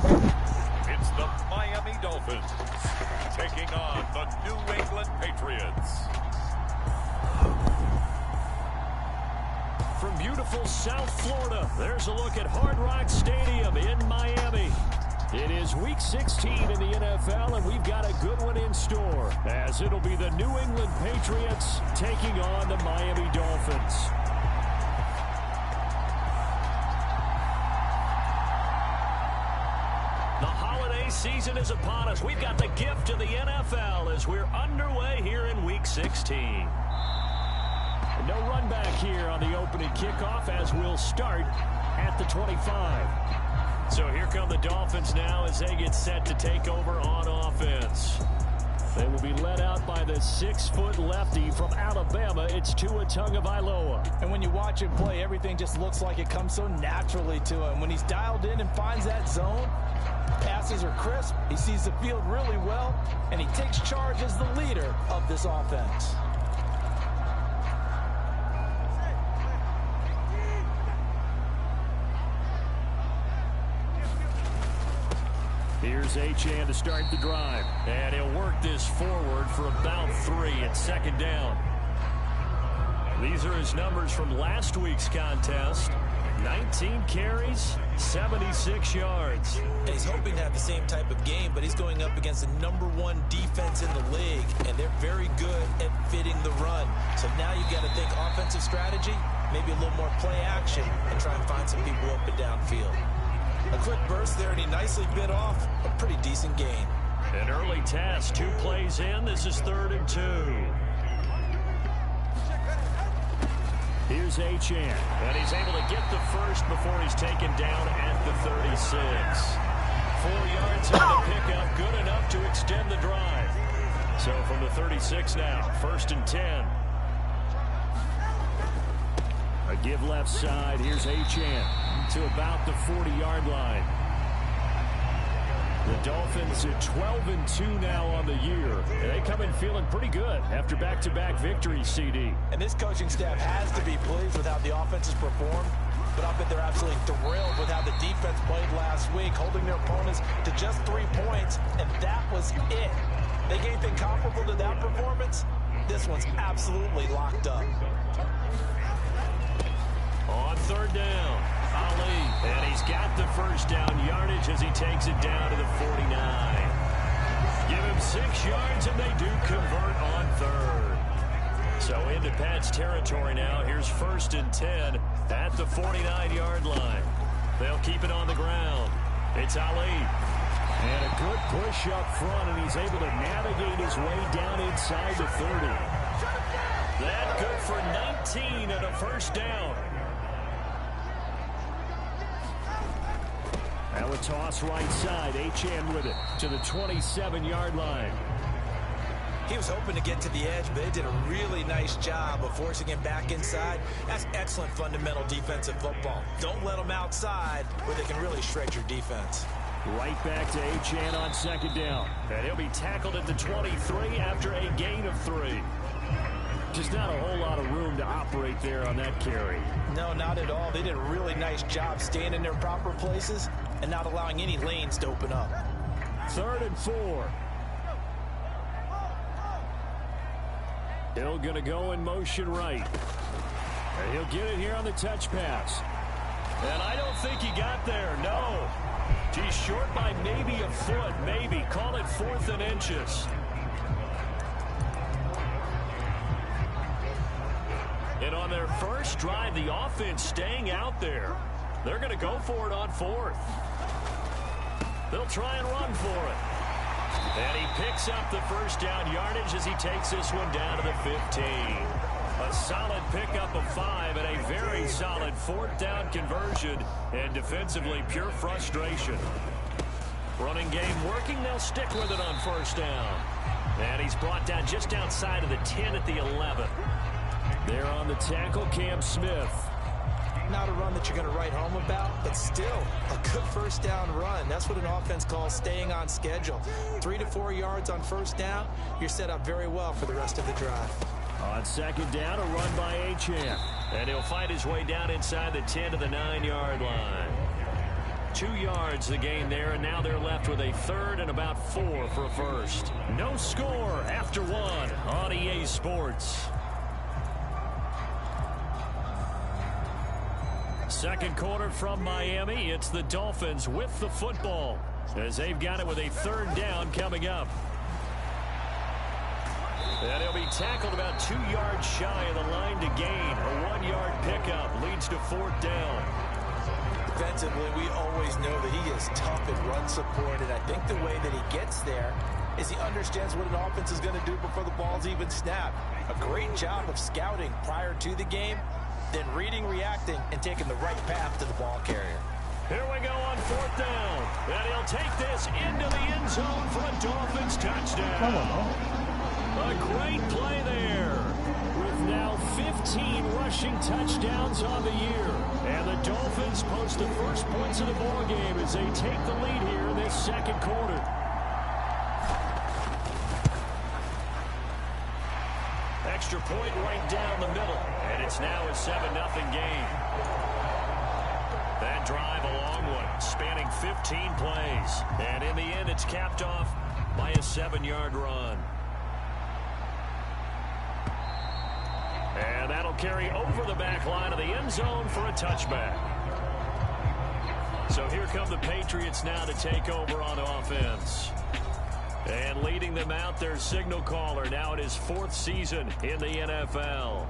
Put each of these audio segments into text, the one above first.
It's the Miami Dolphins taking on the New England Patriots. From beautiful South Florida, there's a look at Hard Rock Stadium in Miami. It is Week 16 in the NFL, and we've got a good one in store, as it'll be the New England Patriots taking on the Miami Dolphins. The holiday season is upon us. We've got the gift of the NFL as we're underway here in Week 16. No run back here on the opening kickoff as we'll start at the 25. So here come the Dolphins now as they get set to take over on offense. They will be led out by the 6-foot lefty from Alabama. It's Tua Tagovailoa. And when you watch him play, everything just looks like it comes so naturally to him. When he's dialed in and finds that zone, passes are crisp, he sees the field really well, and he takes charge as the leader of this offense. Here's Achane to start the drive. And he'll work this forward for about 3 at second down. These are his numbers from last week's contest. 19 carries, 76 yards. And he's hoping to have the same type of game, but he's going up against the #1 defense in the league, and they're very good at fitting the run. So now you got to think offensive strategy, maybe a little more play action, and try and find some people up and downfield. A quick burst there, and he nicely bit off a pretty decent gain. An early task, 2 plays in. This is 3rd and 2. Here's Achane, and he's able to get the first before he's taken down at the 36. 4 yards on the pickup, good enough to extend the drive. So from the 36 now, 1st and 10. A give left side. Here's Achane to about the 40-yard line. The Dolphins at 12 and 2 now on the year. And they come in feeling pretty good after back-to-back victories, CD. And this coaching staff has to be pleased with how the offense has performed. But I bet they're absolutely thrilled with how the defense played last week, holding their opponents to just 3 points, and that was it. They gave anything comparable to that performance, this one's absolutely locked up. On 3rd down, Ali, and he's got the first down yardage as he takes it down to the 49. Give him 6 yards, and they do convert on 3rd. So into Pat's territory now. Here's 1st and 10 at the 49-yard line. They'll keep it on the ground. It's Ali. And a good push up front, and he's able to navigate his way down inside the 30. That good for 19 and a first down. Now a toss right side. Achane with it to the 27-yard line. He was hoping to get to the edge, but they did a really nice job of forcing him back inside. That's excellent fundamental defensive football. Don't let them outside where they can really shred your defense. Right back to Achane on 2nd down. And he'll be tackled at the 23 after a gain of 3. Just not a whole lot of room to operate there on that carry. No, not at all. They did a really nice job staying in their proper places and not allowing any lanes to open up. 3rd and 4. Hill going to go in motion right. And he'll get it here on the touch pass. And I don't think he got there, no. He's short by maybe a foot, maybe. Call it 4th and inches. And on their first drive, the offense staying out there. They're going to go for it on 4th. They'll try and run for it. And he picks up the first down yardage as he takes this one down to the 15. A solid pickup of 5 and a very solid 4th down conversion. And defensively, pure frustration. Running game working. They'll stick with it on 1st down. And he's brought down just outside of the 10 at the 11. There on the tackle, Cam Smith. Not a run that you're going to write home about, but still a good 1st down run. That's what an offense calls staying on schedule. 3 to 4 yards on 1st down, you're set up very well for the rest of the drive. On 2nd down, a run by Achane. And he'll find his way down inside the 10 to the 9-yard line. 2 yards the gain there, and now they're left with a third and about 4 for a first. No score after 1 on EA Sports. Second quarter from Miami. It's the Dolphins with the football as they've got it with a third down coming up. And he'll be tackled about 2 yards shy of the line to gain. A 1-yard pickup leads to 4th down. Defensively, we always know that he is tough and run support, and I think the way that he gets there is he understands what an offense is going to do before the ball's even snapped. A great job of scouting prior to the game, then reading, reacting, and taking the right path to the ball carrier. Here we go on 4th down. And he'll take this into the end zone for a Dolphins touchdown. A great play there. With now 15 rushing touchdowns on the year. And the Dolphins post the first points of the ball game as they take the lead here in this second quarter. Extra point right down the middle. And it's now a 7-0 game. That drive a long one, spanning 15 plays. And in the end, it's capped off by a 7-yard run. And that'll carry over the back line of the end zone for a touchback. So here come the Patriots now to take over on offense. And leading them out, their signal caller, now in his 4th season in the NFL.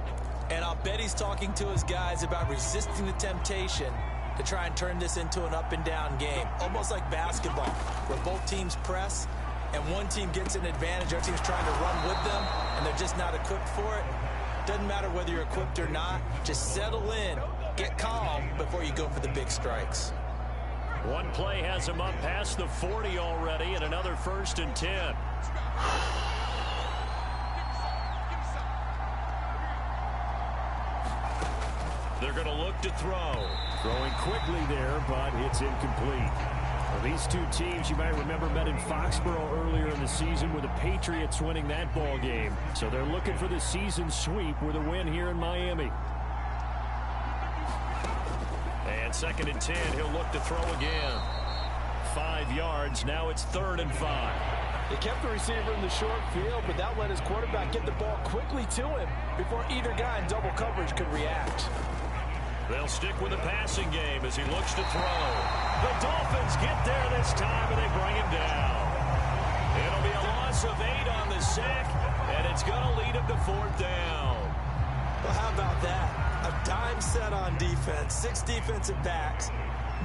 And I'll bet he's talking to his guys about resisting the temptation to try and turn this into an up-and-down game. Almost like basketball, where both teams press, and one team gets an advantage, our team's trying to run with them, and they're just not equipped for it. Doesn't matter whether you're equipped or not. Just settle in, get calm before you go for the big strikes. One play has him up past the 40 already, and another 1st and 10. They're going to look to throw. Throwing quickly there, but it's incomplete. Well, these two teams, you might remember, met in Foxborough earlier in the season with the Patriots winning that ball game. So they're looking for the season sweep with a win here in Miami. And 2nd and 10, he'll look to throw again. 5 yards, now it's 3rd and 5. They kept the receiver in the short field, but that let his quarterback get the ball quickly to him before either guy in double coverage could react. They'll stick with the passing game as he looks to throw. The Dolphins get there this time, and they bring him down. It'll be a loss of 8 on the sack, and it's going to lead him to 4th down. Well, how about that? A dime set on defense, 6 defensive backs.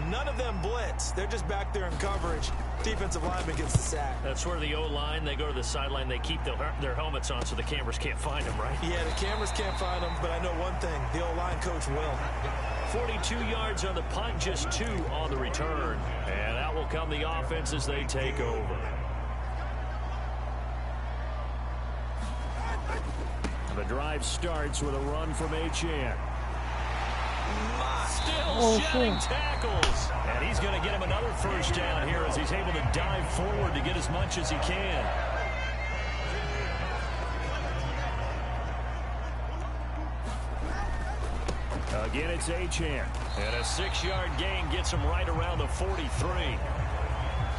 None of them blitz. They're just back there in coverage. Defensive lineman gets the sack. That's where the O-line, they go to the sideline, they keep their helmets on so the cameras can't find them, right? Yeah, the cameras can't find them, but I know one thing. The O-line coach will. 42 yards on the punt, just 2 on the return. And out will come the offense as they take over. The drive starts with a run from Achane. Still shedding tackles. And he's going to get him another 1st down here as he's able to dive forward to get as much as he can. Again, it's Achane. And a 6-yard gain gets him right around the 43.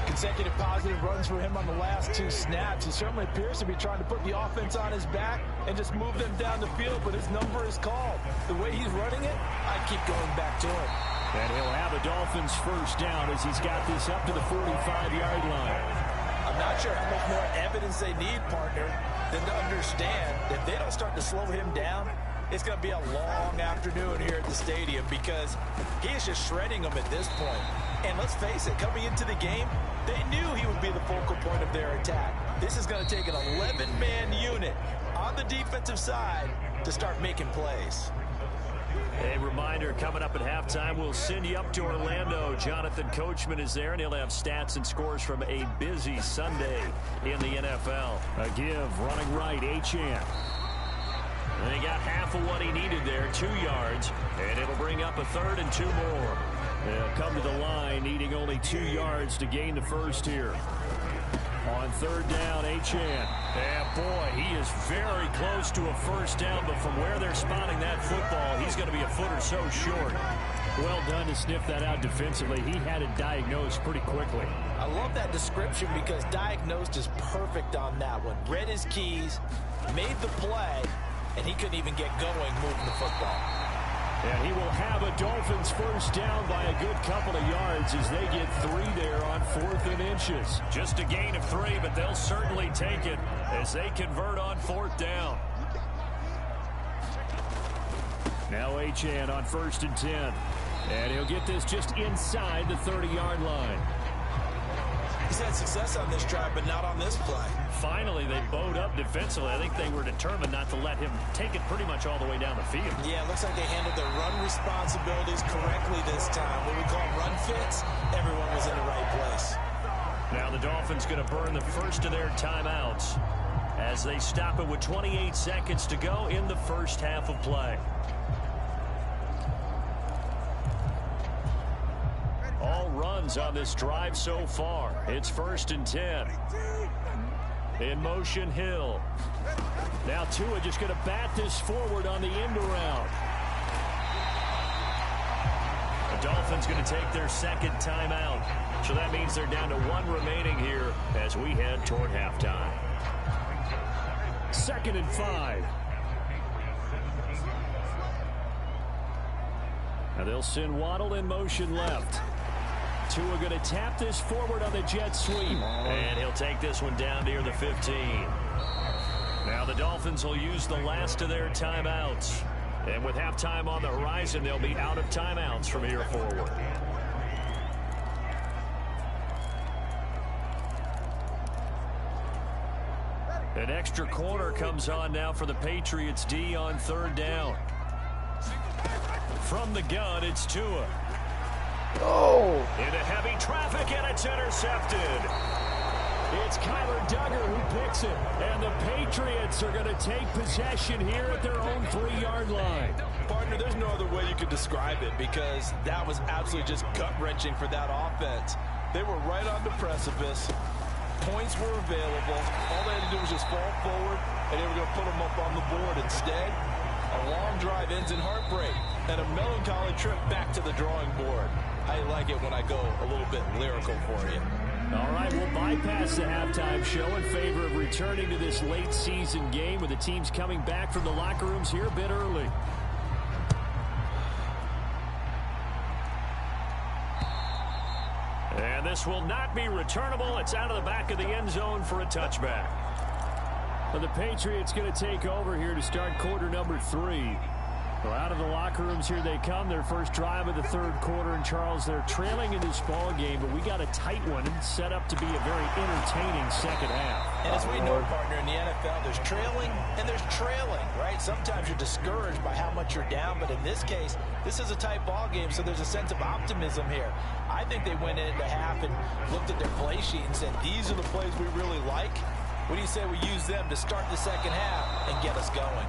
Consecutive positive runs for him on the last 2 snaps. He certainly appears to be trying to put the offense on his back and just move them down the field, but his number is called. The way he's running it, I keep going back to him. And he'll have a Dolphins 1st down as he's got this up to the 45-yard line. I'm not sure how much more evidence they need, partner, than to understand that if they don't start to slow him down, it's going to be a long afternoon here at the stadium because he is just shredding them at this point. And let's face it, coming into the game, they knew he would be the focal point of their attack. This is going to take an 11-man unit on the defensive side to start making plays. A reminder, coming up at halftime, we'll send you up to Orlando. Jonathan Coachman is there, and he'll have stats and scores from a busy Sunday in the NFL. A give, running right, Achane. And he got half of what he needed there, 2 yards, and it'll bring up a 3rd and 2 more. They'll come to the line, needing only 2 yards to gain the 1st here. On 3rd down, Achane. And boy, he is very close to a 1st down, but from where they're spotting that football, he's going to be a foot or so short. Well done to sniff that out defensively. He had it diagnosed pretty quickly. I love that description because diagnosed is perfect on that one. Read his keys, made the play, and he couldn't even get going moving the football. And he will have a Dolphins first down by a good couple of yards as they get 3 there on 4th and inches. Just a gain of 3, but they'll certainly take it as they convert on 4th down. Now Achane on 1st and 10. And he'll get this just inside the 30-yard line. He's had success on this drive, but not on this play. Finally, they bowed up defensively. I think they were determined not to let him take it pretty much all the way down the field. Yeah, it looks like they handled their run responsibilities correctly this time. What we call run fits, everyone was in the right place. Now the Dolphins going to burn the first of their timeouts as they stop it with 28 seconds to go in the first half of play. All runs on this drive so far. It's 1st and 10. In motion, Hill. Now Tua just going to bat this forward on the end around. The Dolphins going to take their second timeout. So that means they're down to 1 remaining here as we head toward halftime. 2nd and 5. Now they'll send Waddle in motion left. Tua going to tap this forward on the jet sweep. And he'll take this one down near the 15. Now the Dolphins will use the last of their timeouts. And with halftime on the horizon, they'll be out of timeouts from here forward. An extra quarter comes on now for the Patriots D on 3rd down. From the gun, it's Tua. Oh! Into heavy traffic, and it's intercepted. It's Kyler Duggar who picks it, and the Patriots are going to take possession here at their own 3-yard line. Partner, there's no other way you could describe it because that was absolutely just gut-wrenching for that offense. They were right on the precipice. Points were available. All they had to do was just fall forward, and they were going to put them up on the board. Instead, a long drive ends in heartbreak and a melancholy trip back to the drawing board. I like it when I go a little bit lyrical for you. All right, we'll bypass the halftime show in favor of returning to this late season game with the teams coming back from the locker rooms here a bit early. And this will not be returnable. It's out of the back of the end zone for a touchback. And the Patriots going to take over here to start quarter number 3. Well, out of the locker rooms here they come. Their first drive of the 3rd quarter. And, Charles, they're trailing in this ball game, but we got a tight one set up to be a very entertaining second half. And as we know, partner, in the NFL, there's trailing and there's trailing, right? Sometimes you're discouraged by how much you're down, but in this case, this is a tight ball game, so there's a sense of optimism here. I think they went into half and looked at their play sheet and said, these are the plays we really like. What do you say we use them to start the second half and get us going?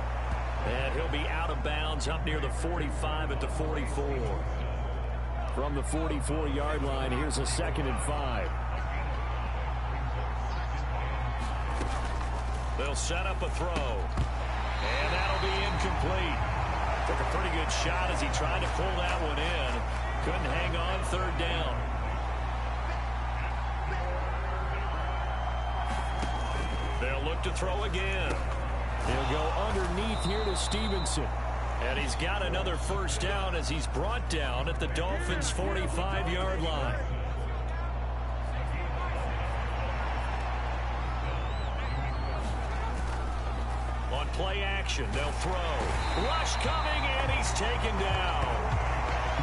And he'll be out of bounds up near the 45 at the 44. From the 44-yard line, here's a 2nd and 5. They'll set up a throw. And that'll be incomplete. Took a pretty good shot as he tried to pull that one in. Couldn't hang on 3rd down. They'll look to throw again. He'll go underneath here to Stevenson. And he's got another first down as he's brought down at the Dolphins' 45-yard line. On play action, they'll throw. Rush coming, and he's taken down.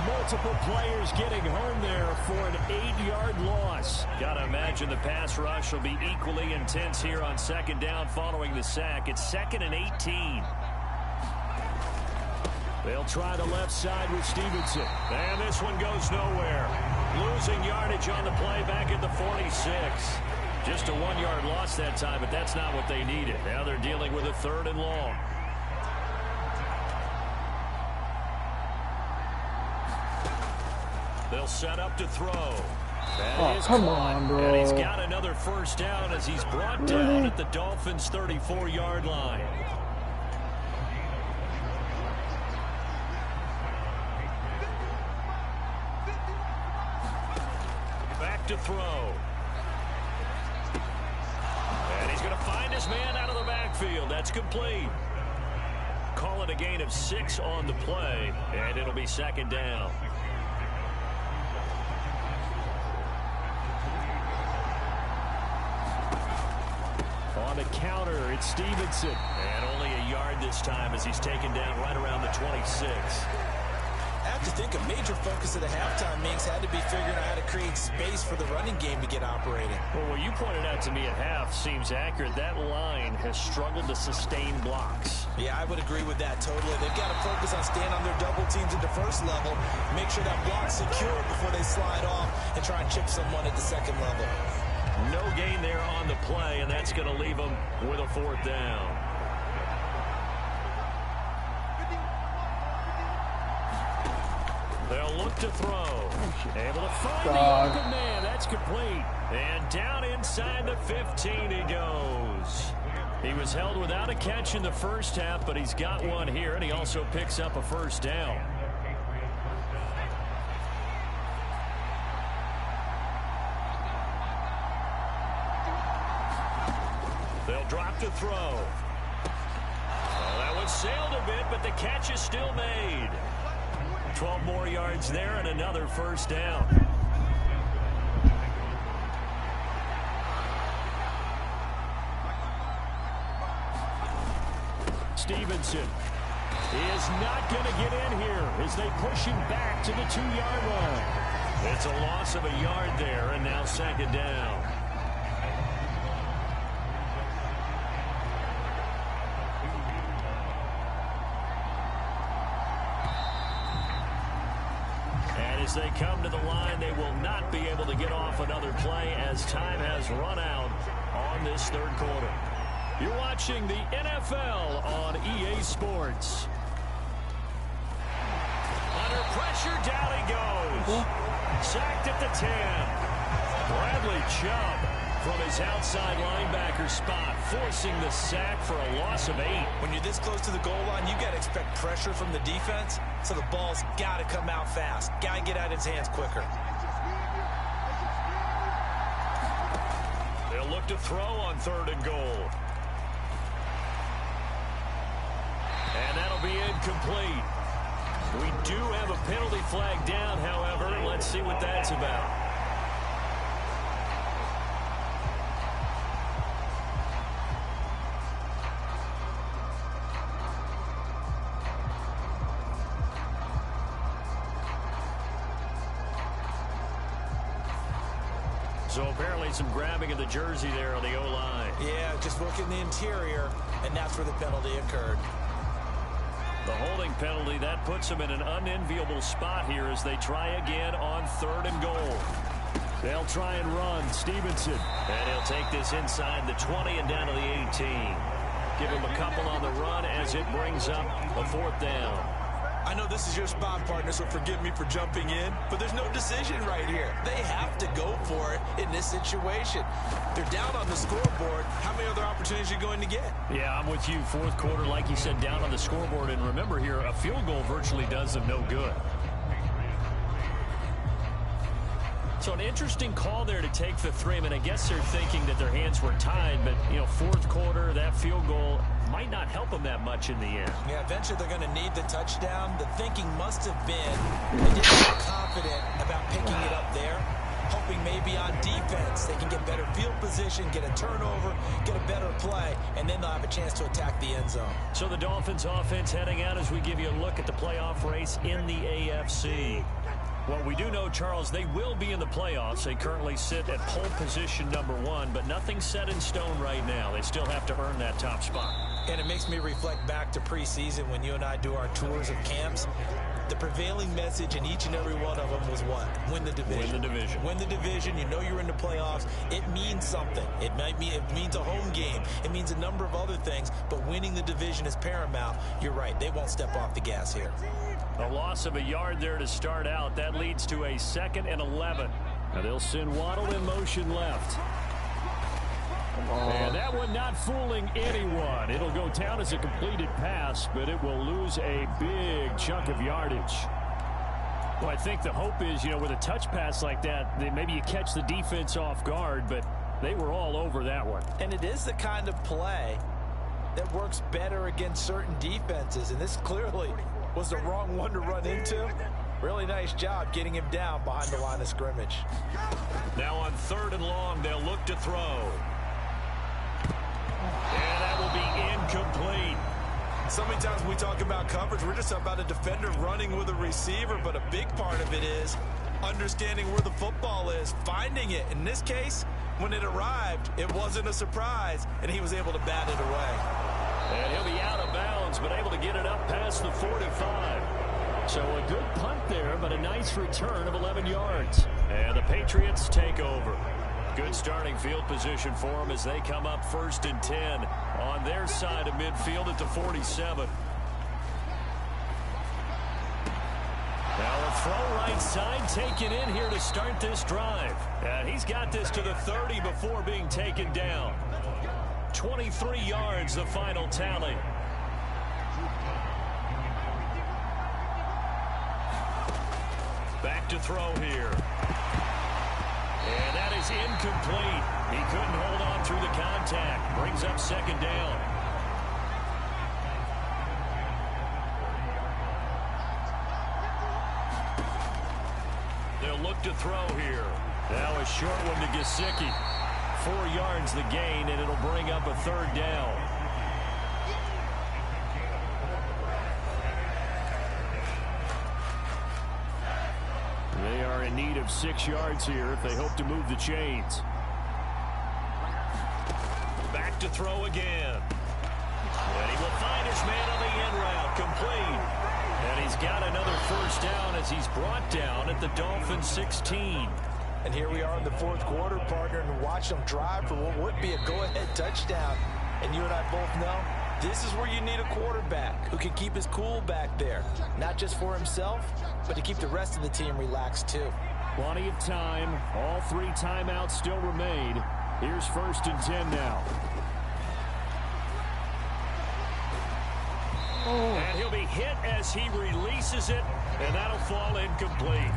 Multiple players getting home there for an 8-yard loss. Gotta imagine the pass rush will be equally intense here on 2nd down following the sack. It's 2nd and 18. They'll try the left side with Stevenson. And this one goes nowhere. Losing yardage on the play back at the 46. Just a 1-yard loss that time, but that's not what they needed. Now they're dealing with a 3rd and long. They'll set up to throw. Oh, come on, bro. And he's got another first down as he's brought down at the Dolphins' 34-yard line. to throw. And he's going to find his man out of the backfield. That's complete. Call it a gain of 6 on the play, and it'll be second down. On the counter, it's Stevenson. And only a yard this time as he's taken down right around the 26. I have to think a major focus of the halftime, Minks, had to be figuring out how to create space for the running game to get operating. Well, what you pointed out to me at half seems accurate. That line has struggled to sustain blocks. Yeah, I would agree with that totally. They've got to focus on staying on their double teams at the first level, make sure that block's secure before they slide off and try and chip someone at the second level. No gain there on the play, and that's going to leave them with a 4th down. They'll look to throw. Able to find the open man. That's complete. And down inside the 15 he goes. He was held without a catch in the first half, but he's got one here, and he also picks up a 1st down. They'll drop to throw. Well, that one sailed a bit, but the catch is still made. 12 more yards there and another 1st down. Stevenson is not going to get in here as they push him back to the 2-yard line. It's a loss of a yard there, and now 2nd down. As they come to the line, they will not be able to get off another play as time has run out on this 3rd quarter. You're watching the NFL on EA Sports. Under pressure, down he goes. Sacked at the 10. Bradley Chubb from his outside linebacker spot, forcing the sack for a loss of 8. When you're this close to the goal line, you got to expect pressure from the defense, so the ball's got to come out fast. Got to get out of his hands quicker. They'll look to throw on 3rd and goal. And that'll be incomplete. We do have a penalty flag down, however. Let's see what that's about. So apparently some grabbing of the jersey there on the O-line. Yeah, just working the interior, and that's where the penalty occurred. The holding penalty, that puts them in an unenviable spot here as they try again on 3rd and goal. They'll try and run. Stevenson. And he'll take this inside the 20 and down to the 18. Give him a couple on the run as it brings up a 4th down. I know this is your spot, partner, so forgive me for jumping in, but there's no decision right here. They have to go for it in this situation. They're down on the scoreboard. How many other opportunities are you going to get? Yeah, I'm with you. 4th quarter, like you said, down on the scoreboard. And remember here, a field goal virtually does them no good. So an interesting call there to take the 3. I mean, I guess they're thinking that their hands were tied, but, you know, 4th quarter, that field goal might not help them that much in the end. Yeah, eventually they're going to need the touchdown. The thinking must have been they didn't feel confident about picking it up there, hoping maybe on defense they can get better field position, get a turnover, get a better play, and then they'll have a chance to attack the end zone. So the Dolphins offense heading out as we give you a look at the playoff race in the AFC. Well, we do know, Charles, they will be in the playoffs. They currently sit at pole position number 1, but nothing's set in stone right now. They still have to earn that top spot. And it makes me reflect back to preseason when you and I do our tours of camps. The prevailing message in each and every one of them was what? Win the division. Win the division. Win the division. You know you're in the playoffs. It means something. It means a home game. It means a number of other things, but winning the division is paramount. You're right. They won't step off the gas here. A loss of a yard there to start out. That leads to a 2nd and 11. Now they'll send Waddle in motion left. And that one not fooling anyone. It'll go down as a completed pass, but it will lose a big chunk of yardage. Well, I think the hope is, with a touch pass like that, maybe you catch the defense off guard, but they were all over that one. And it is the kind of play that works better against certain defenses, and this clearly was the wrong one to run into. Really nice job getting him down behind the line of scrimmage. Now on 3rd and long, they'll look to throw. And that will be incomplete. So many times when we talk about coverage, we're just about a defender running with a receiver, but a big part of it is understanding where the football is, finding it. In this case, when it arrived, it wasn't a surprise, and he was able to bat it away. And he'll be out of bounds, but able to get it up past the 45. So a good punt there, but a nice return of 11 yards. And the Patriots take over. Good starting field position for them as they come up 1st and 10 on their side of midfield at the 47. Now a throw right side taken in here to start this drive. And he's got this to the 30 before being taken down. 23 yards the final tally. Back to throw here. And that is incomplete. He couldn't hold on through the contact. Brings up 2nd down. They'll look to throw here. Now a short one to Gesicki. 4 yards the gain, and it'll bring up a 3rd down. They are in need of 6 yards here if they hope to move the chains. Back to throw again. And he will find his man on the end route, complete. And he's got another 1st down as he's brought down at the Dolphins 16. And here we are in the 4th quarter, partner, and watch them drive for what would be a go-ahead touchdown. And you and I both know this is where you need a quarterback who can keep his cool back there, not just for himself, but to keep the rest of the team relaxed too. Plenty of time. All 3 timeouts still remain. Here's 1st and 10 now. And he'll be hit as he releases it, and that'll fall incomplete.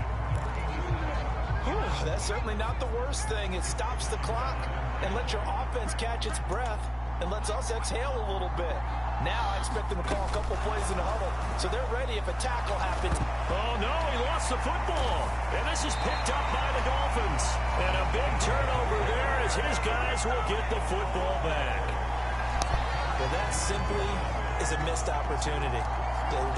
Whew, that's certainly not the worst thing. It stops the clock and lets your offense catch its breath and lets us exhale a little bit. Now I expect them to call a couple plays in the huddle, so they're ready if a tackle happens. Oh, no, he lost the football. And this is picked up by the Dolphins. And a big turnover there as his guys will get the football back. Well, that simply is a missed opportunity.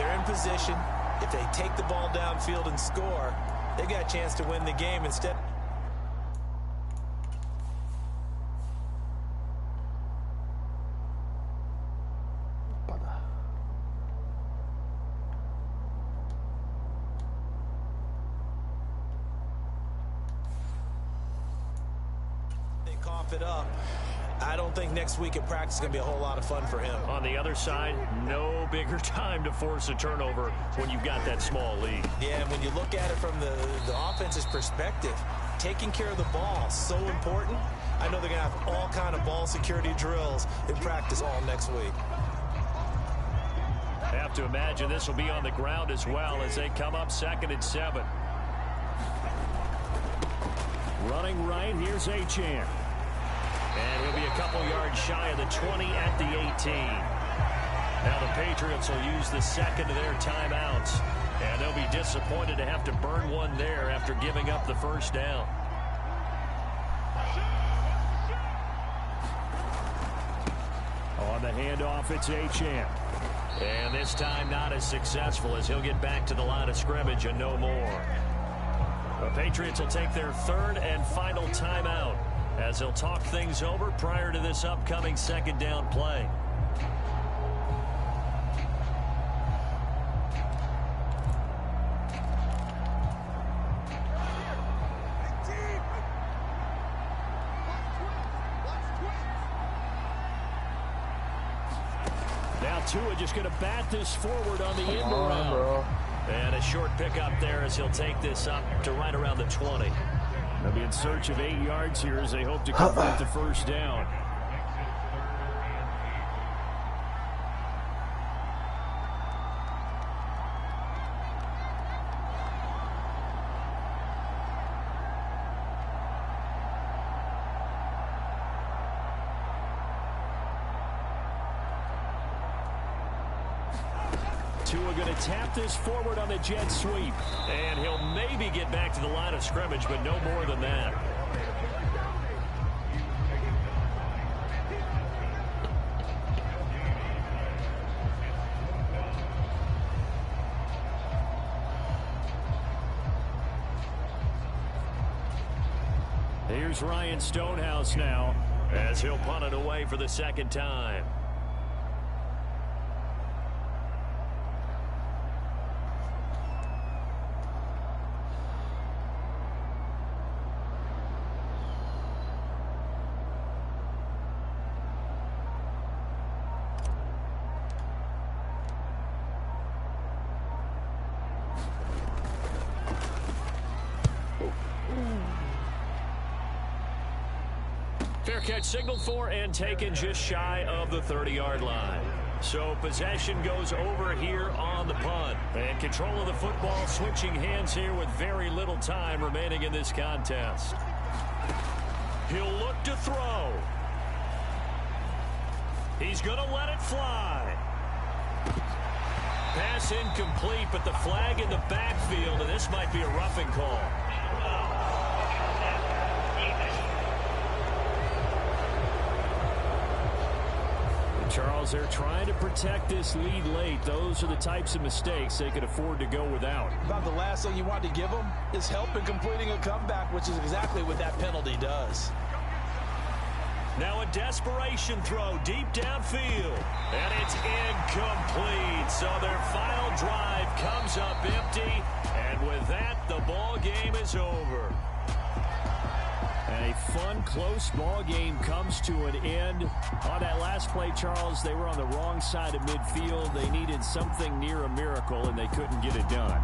They're in position. If they take the ball downfield and score, they got a chance to win the game instead. They cough it up. I don't think next week at practice is going to be a whole lot of fun for him. On the other side, no bigger time to force a turnover when you've got that small lead. Yeah, and when you look at it from the offense's perspective, taking care of the ball, so important. I know they're going to have all kind of ball security drills in practice all next week. I have to imagine this will be on the ground as well as they come up 2nd and 7. Running right, here's Achane. And he'll be a couple yards shy of the 20 at the 18. Now the Patriots will use the 2nd of their timeouts. And they'll be disappointed to have to burn one there after giving up the 1st down. On the handoff, it's Achane. And this time not as successful as he'll get back to the line of scrimmage and no more. The Patriots will take their 3rd and final timeout as they'll talk things over prior to this upcoming 2nd down play. Now Tua just going to bat this forward on the end around. And a short pickup there as he'll take this up to right around the 20. They'll be in search of 8 yards here as they hope to convert the 1st down. Tua going to tap this forward on the jet sweep. And he'll maybe get back to the line of scrimmage, but no more than that. Here's Ryan Stonehouse now as he'll punt it away for the second time. Fair catch signaled for and taken just shy of the 30-yard line. So possession goes over here on the punt. And control of the football switching hands here with very little time remaining in this contest. He'll look to throw. He's going to let it fly. Pass incomplete, but the flag in the backfield, and this might be a roughing call. Charles, they're trying to protect this lead late. Those are the types of mistakes they could afford to go without. About the last thing you want to give them is help in completing a comeback, which is exactly what that penalty does. Now a desperation throw deep downfield. And it's incomplete. So their final drive comes up empty. And with that, the ball game is over. And a fun, close ball game comes to an end. On that last play, Charles, they were on the wrong side of midfield. They needed something near a miracle, and they couldn't get it done.